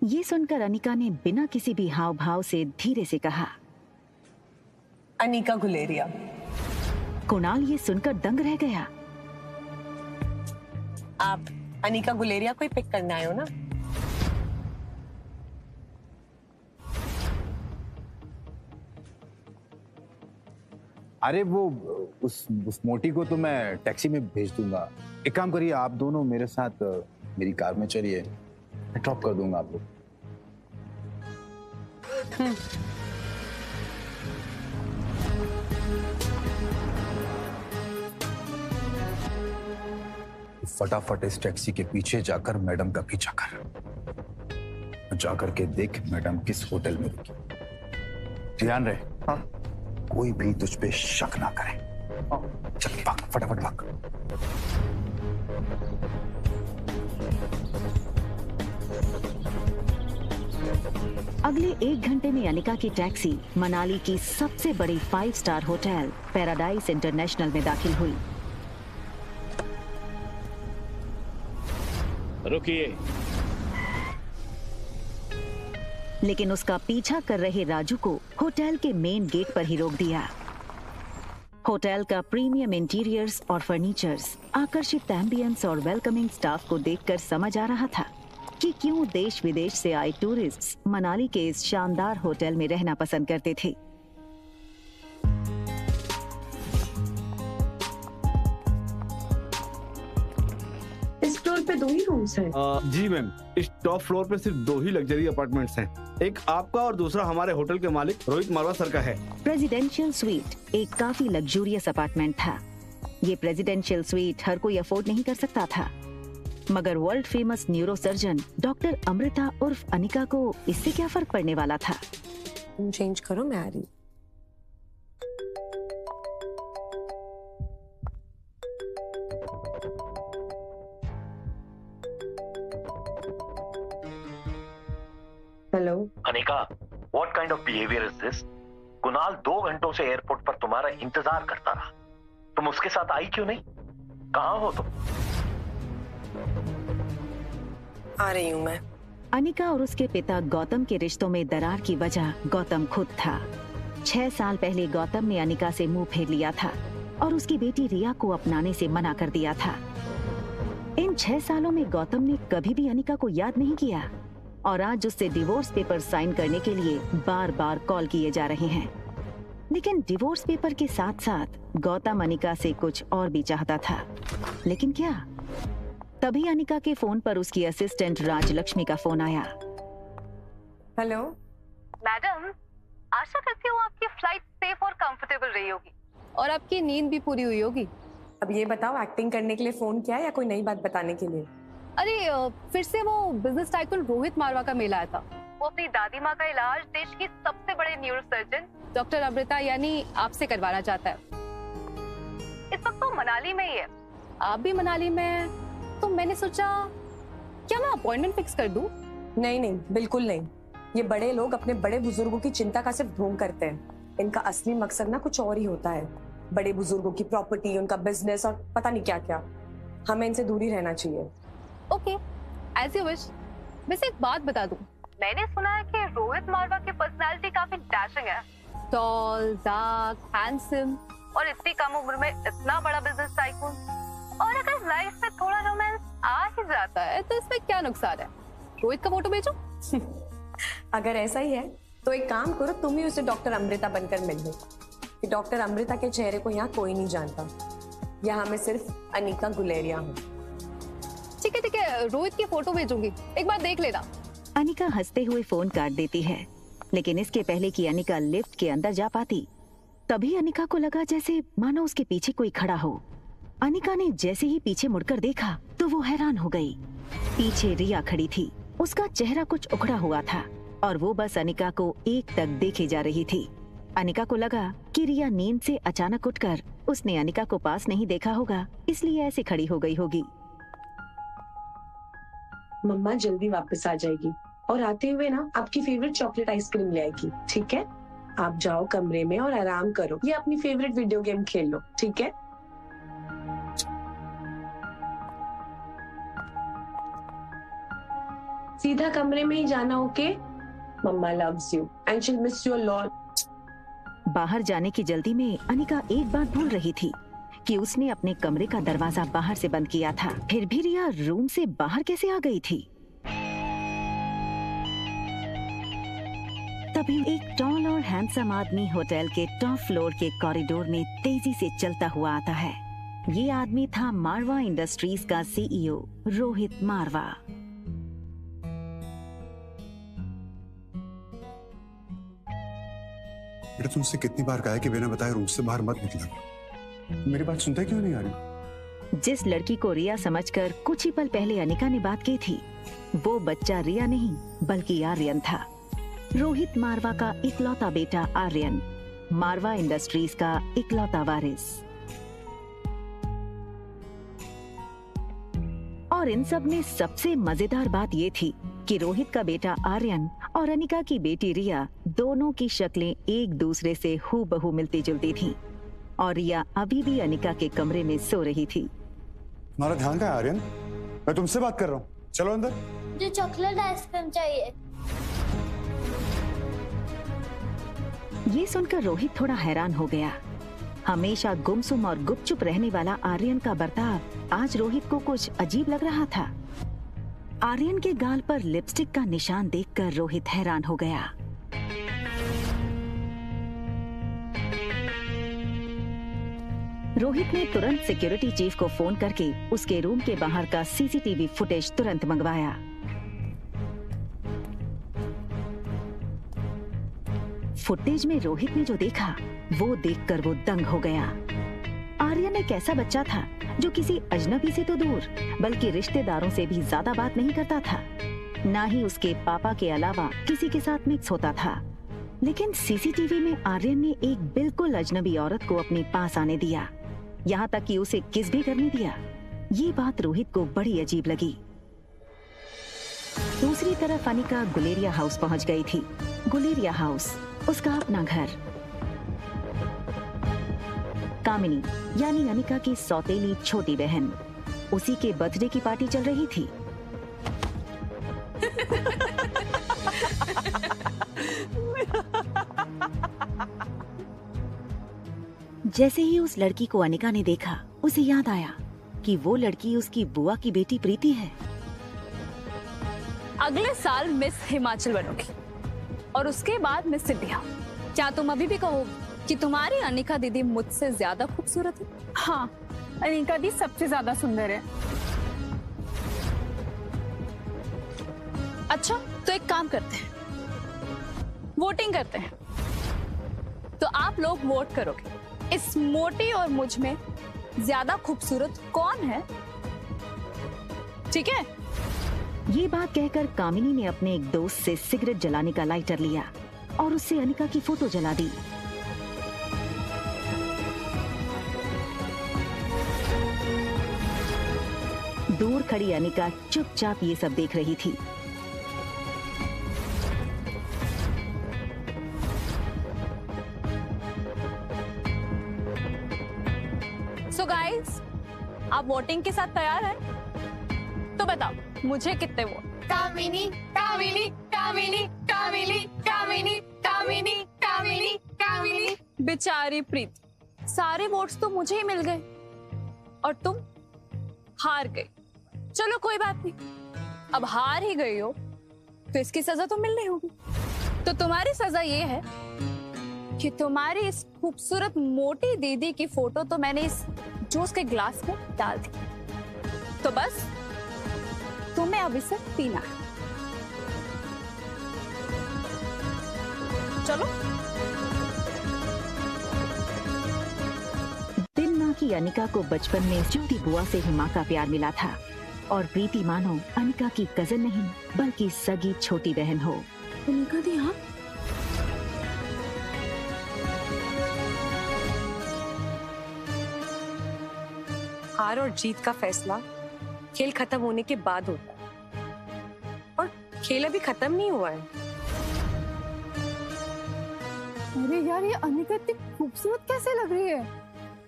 ये सुनकर अनिका ने बिना किसी भी हाव भाव से धीरे से कहा, अनिका गुलेरिया। कुणाल ये सुनकर दंग रह गया। आप अनिका गुलेरिया को ही पिक करने आए हो ना? अरे वो उस मोटी को तो मैं टैक्सी में भेज दूंगा। एक काम करिए, आप दोनों मेरे साथ मेरी कार में चलिए, मैं ड्रॉप कर दूंगा आप लोग। फटाफट इस टैक्सी के पीछे जाकर मैडम का पीछा कर, जाकर के देख मैडम किस होटल में रुकी। ध्यान रहे, हाँ? कोई भी तुझ पे शक ना करे। चल भाग, फटाफट भाग। अगले 1 घंटे में अनिका की टैक्सी मनाली की सबसे बड़ी 5 स्टार होटल पैराडाइज इंटरनेशनल में दाखिल हुई। रुकिए। लेकिन उसका पीछा कर रहे राजू को होटल के मेन गेट पर ही रोक दिया। होटल का प्रीमियम इंटीरियर्स और फर्नीचर्स, आकर्षित एम्बियंस और वेलकमिंग स्टाफ को देखकर समझ आ रहा था कि क्यों देश विदेश से आए टूरिस्ट्स मनाली के इस शानदार होटल में रहना पसंद करते थे। इस फ्लोर पे 2 ही रूम्स हैं। जी मैम, इस टॉप फ्लोर पे सिर्फ 2 ही लग्जरी अपार्टमेंट्स हैं। एक आपका और दूसरा हमारे होटल के मालिक रोहित मारवा सर का है। प्रेसिडेंशियल स्वीट एक काफी लग्जूरियस अपार्टमेंट था। ये प्रेसिडेंशियल स्वीट हर कोई अफोर्ड नहीं कर सकता था, मगर world famous neuro surgeon doctor Amrita उर्फ अनिका को इससे क्या फर्क पड़ने वाला था। तुम चेंज करो, मैं आ रही। Hello Anika, what kind of behaviour is this? Kunal 2 घंटों से एयरपोर्ट पर तुम्हारा इंतजार करता रहा, तुम उसके साथ आई क्यों नहीं? कहाँ हो तुम? आ रही हूँ मैं। अनिका और उसके पिता गौतम के रिश्तों में दरार की वजह गौतम खुद था। 6 साल पहले गौतम ने अनिका से मुंह फेर लिया था और उसकी बेटी रिया को अपनाने से मना कर दिया था। इन 6 सालों में गौतम ने कभी भी अनिका को याद नहीं किया और आज उससे डिवोर्स पेपर साइन करने के लिए बार बार कॉल किए जा रहे हैं। लेकिन डिवोर्स पेपर के साथ साथ गौतम अनिका से कुछ और भी चाहता था। लेकिन क्या? तभी अनिका के फोन पर उसकी असिस्टेंट राजलक्ष्मी का फोन आया। हेलो मैडम, आशा करती हूँ आपकी फ्लाइट सेफ और कंफर्टेबल रही होगी और आपकी नींद भी पूरी हुई होगी। अब ये बताओ, एक्टिंग करने के लिए फोन किया या कोई नई बात बताने के लिए? अरे फिर से वो बिजनेस टाइकून रोहित मारवा का मेल आया था। वो अपनी दादी माँ का इलाज देश की सबसे बड़े न्यूरो सर्जन डॉक्टर अमृता यानी आपसे करवाना चाहता है। इस वक्त वो मनाली में ही है, आप भी मनाली में हैं, तो मैंने सोचा क्या मैं अपॉइंटमेंट फिक्स कर दूं? नहीं नहीं, बिल्कुल नहीं। ये बड़े लोग अपने बड़े बुजुर्गों की चिंता का सिर्फ ढोंग करते हैं। इनका असली मकसद ना कुछ और ही होता है। बड़े बुजुर्गों की प्रॉपर्टी, उनका बिजनेस और पता नहीं क्या क्या। हमें इनसे दूरी रहना चाहिए। Okay, as you wish. वैसे एक बात बता दूं, मैंने सुना है कि रोहित मारवा की पर्सनालिटी काफी डैशिंग है। टॉल, डार्क, हैंडसम और इतनी कम उम्र में इतना बड़ा बिजनेस टाइकून। और अगर लाइफ में थोड़ा रोमांस आ ही जाता है तो इसमें क्या नुकसान है? रोहित का फोटो भेजो। अगर ऐसा ही है तो एक काम करो, तुम ही उसे डॉक्टर अमृता बनकर मिल लो। कि डॉक्टर अमृता के चेहरे को यहाँ कोई नहीं जानता। यहाँ मैं सिर्फ अनिका गुलेरिया हूँ। ठीक है, रोहित की फोटो भेजूंगी, एक बार देख लेना। अनिका हंसते हुए फोन काट देती है, लेकिन इसके पहले कि अनिका लिफ्ट के अंदर जा पाती, तभी अनिका को लगा जैसे मानो उसके पीछे कोई खड़ा हो। अनिका ने जैसे ही पीछे मुड़कर देखा तो वो हैरान हो गई। पीछे रिया खड़ी थी। उसका चेहरा कुछ उखड़ा हुआ था और वो बस अनिका को एकटक देखे जा रही थी। अनिका को लगा कि रिया नींद से अचानक उठकर उसने अनिका को पास नहीं देखा होगा, इसलिए ऐसे खड़ी हो गई होगी। मम्मा जल्दी वापस आ जाएगी और आते हुए ना आपकी फेवरेट चॉकलेट आइसक्रीम ले आएगी, ठीक है? आप जाओ कमरे में और आराम करो या अपनी फेवरेट वीडियो गेम खेल लो, ठीक है? सीधा कमरे में ही जाना, okay? Mama loves you and she miss you a lot. बाहर जाने की जल्दी में अनिका एक बात भूल रही थी कि उसने अपने कमरे का दरवाजा बाहर से बंद किया था। फिर भी रिया रूम से बाहर कैसे आ गई थी? तभी एक टॉल और हैंडसम आदमी होटल के टॉप फ्लोर के कॉरिडोर में तेजी से चलता हुआ आता है। ये आदमी था मारवा इंडस्ट्रीज का सीईओ रोहित मारवा। बेटा तुमसे कितनी बार कहा है कि बिना बताए रूम से बाहर मत निकला करो। मेरी बात सुनते क्यों नहीं आ रही? जिस लड़की को रिया समझकर कुछ ही पल पहले अनिका ने बात की थी, वो बच्चा रिया नहीं बल्कि आर्यन था। रोहित मारवा का इकलौता बेटा आर्यन, मारवा इंडस्ट्रीज का इकलौता वारिस। और इन सब में सबसे मजेदार बात ये थी कि रोहित का बेटा आर्यन और अनिका की बेटी रिया दोनों की शक्लें एक दूसरे से हूबहू मिलती जुलती थीं। और रिया अभी भी अनिका के कमरे में सो रही थी। तुम्हारा ध्यान कहाँ है आर्यन? मैं तुमसे बात कर रहा हूँ, चलो अंदर। मुझे चॉकलेट आइसक्रीम चाहिए। ये सुनकर रोहित थोड़ा हैरान हो गया। हमेशा गुमसुम और गुपचुप रहने वाला आर्यन का बर्ताव आज रोहित को कुछ अजीब लग रहा था। आर्यन के गाल पर लिपस्टिक का निशान देखकर रोहित हैरान हो गया। रोहित ने तुरंत सिक्योरिटी चीफ को फोन करके उसके रूम के बाहर का सीसीटीवी फुटेज तुरंत मंगवाया। फुटेज में रोहित ने जो देखा वो देखकर वो दंग हो गया। आर्यन एक ऐसा बच्चा था जो किसी अजनबी से तो दूर बल्कि रिश्तेदारों से भी ज्यादा बात नहीं करता था। ना ही उसके पापा के अलावा किसी के साथ मिक्स होता था। लेकिन सीसीटीवी में आर्यन ने एक बिल्कुल अजनबी औरत को अपने पास आने दिया, यहाँ तक कि उसे किस भी करने दिया। ये बात रोहित को बड़ी अजीब लगी। दूसरी तरफ अनिका गुलेरिया हाउस पहुंच गई थी। गुलेरिया हाउस उसका अपना घर। कामिनी यानी अनिका की सौतेली छोटी बहन, उसी के बर्थडे की पार्टी चल रही थी। जैसे ही उस लड़की को अनिका ने देखा, उसे याद आया कि वो लड़की उसकी बुआ की बेटी प्रीति है। अगले साल मिस हिमाचल बनोगी और उसके बाद मिस इंडिया। क्या तुम अभी भी कहोगे कि तुम्हारी अनिका दीदी मुझसे ज्यादा खूबसूरत है? हाँ, अनिका दी सबसे ज्यादा सुंदर है। अच्छा, तो एक काम करते हैं, वोटिंग करते हैं। तो आप लोग वोट करोगे इस मोटी और मुझ में ज्यादा खूबसूरत कौन है, ठीक है? ये बात कहकर कामिनी ने अपने एक दोस्त से सिगरेट जलाने का लाइटर लिया और उससे अनिका की फोटो जला दी। दूर खड़ी अनिका चुपचाप ये सब देख रही थी। सो गाइस, आप वोटिंग के साथ तैयार हैं? तो बताओ मुझे कितने वोट? कामिनी, कामिनी, कामिनी, कामिनी, कामिनी, कामिनी, कामिनी, कामिनी। बेचारी प्रीति, सारे वोट्स तो मुझे ही मिल गए और तुम हार गई। चलो कोई बात नहीं, अब हार ही गई हो तो इसकी सजा तो मिलनी होगी। तो तुम्हारी सजा ये है कि तुम्हारी इस खूबसूरत मोटी दीदी की फोटो तो मैंने इस जूस के ग्लास में डाल दी, तो बस तुम्हें अब इसे पीना है। चलो। दिन माँ की अनिका को बचपन में छोटी बुआ से ही माँ का प्यार मिला था और प्रीति मानो अनिका की कजन नहीं बल्कि सगी छोटी बहन हो। अनिका दी, हाँ, हार और जीत का फैसला खेल खत्म होने के बाद होता है और खेल अभी खत्म नहीं हुआ है। अरे यार, ये अनिका इतनी खूबसूरत कैसे लग रही है?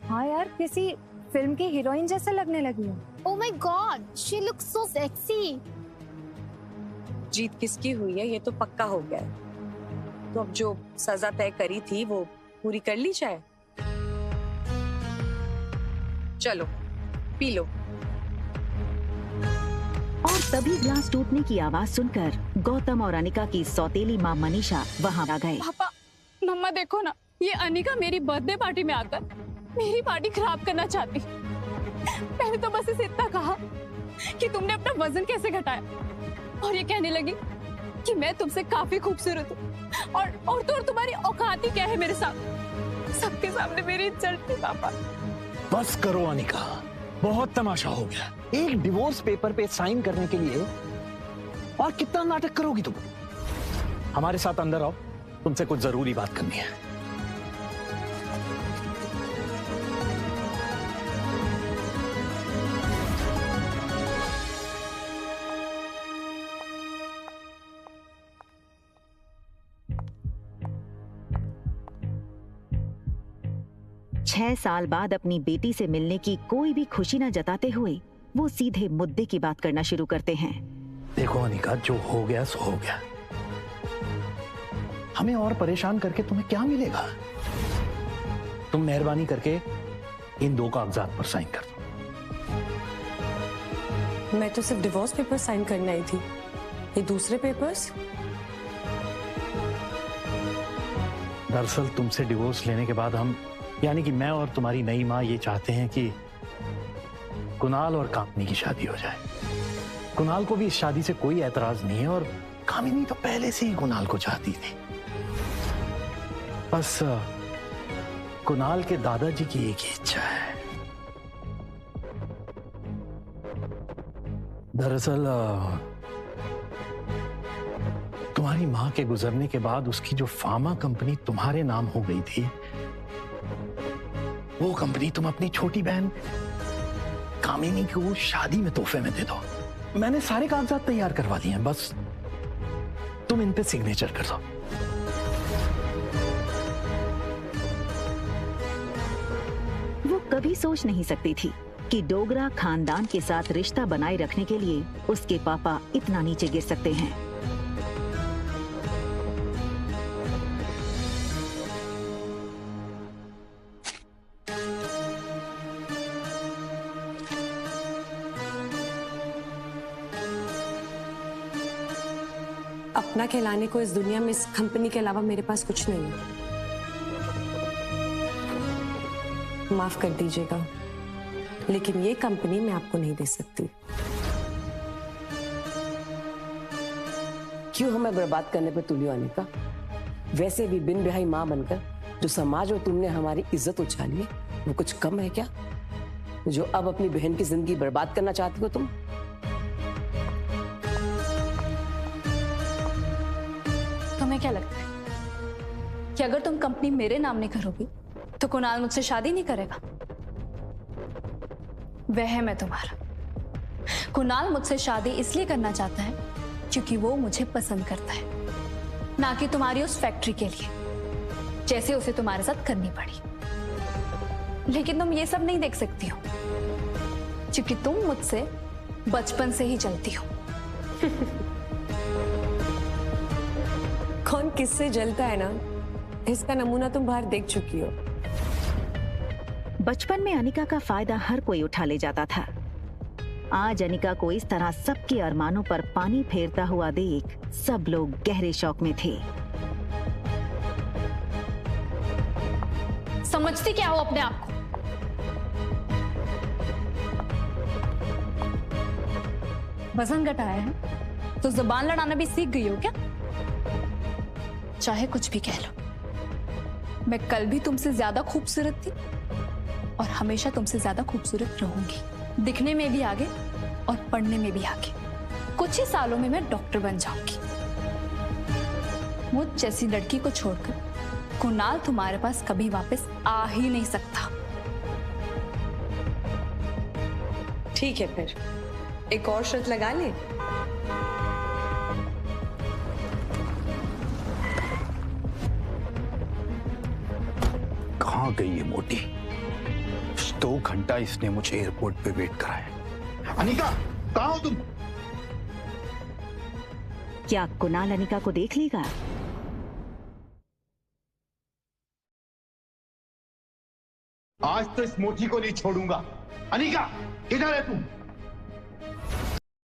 हाँ यार, किसी फिल्म की हीरोइन जैसे लगने लगी है। Oh my God, she looks so sexy. जीत किसकी हुई है ये तो पक्का हो गया है। तो अब जो सजा तय करी थी वो पूरी कर ली जाए। चलो पी लो। और तभी ग्लास टूटने की आवाज सुनकर गौतम और अनिका की सौतेली माँ मनीषा वहां आ गए। पापा, मम्मा देखो ना, ये अनिका मेरी बर्थडे पार्टी में आकर मेरी पार्टी खराब करना चाहती। मैंने तो बस इसे इतना कहा कि तुमने अपना वजन कैसे घटाया, और ये कहने लगी कि मैं तुमसे काफी खूबसूरत हूँ और तुम्हारी औकात ही क्या है मेरे साथ। सबके सामने मेरी इज्जत थी पापा। बस करो अनिका, बहुत तमाशा हो गया। एक डिवोर्स पेपर पे साइन करने के लिए और कितना नाटक करोगी तुम? हमारे साथ अंदर आओ, तुमसे कुछ जरूरी बात करनी है। छह साल बाद अपनी बेटी से मिलने की कोई भी खुशी न जताते हुए वो सीधे मुद्दे की बात करना शुरू करते हैं। देखो अनिका, जो हो गया सो हो गया। हमें और परेशान करके तुम्हें क्या मिलेगा? तुम मेहरबानी करके इन 2 कागजात पर साइन कर दो। मैं तो सिर्फ डिवोर्स पेपर साइन करने आई थी, ये दूसरे पेपर्स? दरअसल तुमसे डिवोर्स लेने के बाद हम, यानी कि मैं और तुम्हारी नई माँ, ये चाहते हैं कि कुणाल और कामिनी की शादी हो जाए। कुणाल को भी इस शादी से कोई एतराज नहीं है और कामिनी तो पहले से ही कुणाल को चाहती थी। बस कुणाल के दादाजी की एक ही इच्छा है। दरअसल तुम्हारी माँ के गुजरने के बाद उसकी जो फार्मा कंपनी तुम्हारे नाम हो गई थी, वो कंपनी तुम अपनी छोटी बहन कामिनी को शादी में तोहफे में दे दो। मैंने सारे कागजात तैयार करवा दिए हैं, बस तुम इन पे सिग्नेचर कर दो। वो कभी सोच नहीं सकती थी कि डोगरा खानदान के साथ रिश्ता बनाए रखने के लिए उसके पापा इतना नीचे गिर सकते हैं। अपना कहलाने को इस दुनिया में इस कंपनी के अलावा मेरे पास कुछ नहीं है। माफ कर दीजिएगा, लेकिन ये कंपनी मैं आपको नहीं दे सकती। क्यों हमें बर्बाद करने पे तुली आने का? वैसे भी बिन ब्याही माँ बनकर जो समाज और तुमने हमारी इज्जत उछाली है, वो कुछ कम है क्या? जो अब अपनी बहन की जिंदगी बर्बाद करना चाहती हो तुम? तुम्हें क्या लगता है कि अगर तुम कंपनी मेरे नाम नहीं करोगी तो कुणाल मुझसे शादी नहीं करेगा? वह है मैं तुम्हारा। कुणाल मुझसे शादी इसलिए करना चाहता है क्योंकि वो मुझे पसंद करता है, ना कि तुम्हारी उस फैक्ट्री के लिए, जैसे उसे तुम्हारे साथ करनी पड़ी। लेकिन तुम ये सब नहीं देख सकती हो क्योंकि तुम मुझसे बचपन से ही चलती हो। कौन किससे जलता है ना, इसका नमूना तुम बाहर देख चुकी हो। बचपन में अनिका का फायदा हर कोई उठा ले जाता था। आज अनिका को इस तरह सबके अरमानों पर पानी फेरता हुआ देख सब लोग गहरे शौक में थे। समझती क्या हो अपने आप को? वजन घटाया है तो जुबान लड़ाना भी सीख गई हो क्या? चाहे कुछ भी कह लो, मैं कल भी तुमसे ज्यादा खूबसूरत थी और हमेशा तुमसे ज्यादा खूबसूरत रहूंगी। दिखने में भी आगे और पढ़ने में भी आगे। कुछ ही सालों में मैं डॉक्टर बन जाऊंगी। मुझ जैसी लड़की को छोड़कर कुणाल तुम्हारे पास कभी वापस आ ही नहीं सकता। ठीक है, फिर एक और शर्त लगा ले। कहाँ गई ये मोटी? 2 घंटा इसने मुझे एयरपोर्ट पे वेट कराया। अनिका, कहाँ हो तुम? क्या कुणाल अनिका को देख लेगा? आज तो इस मोची को नहीं छोड़ूंगा। अनिका, किधर है तू?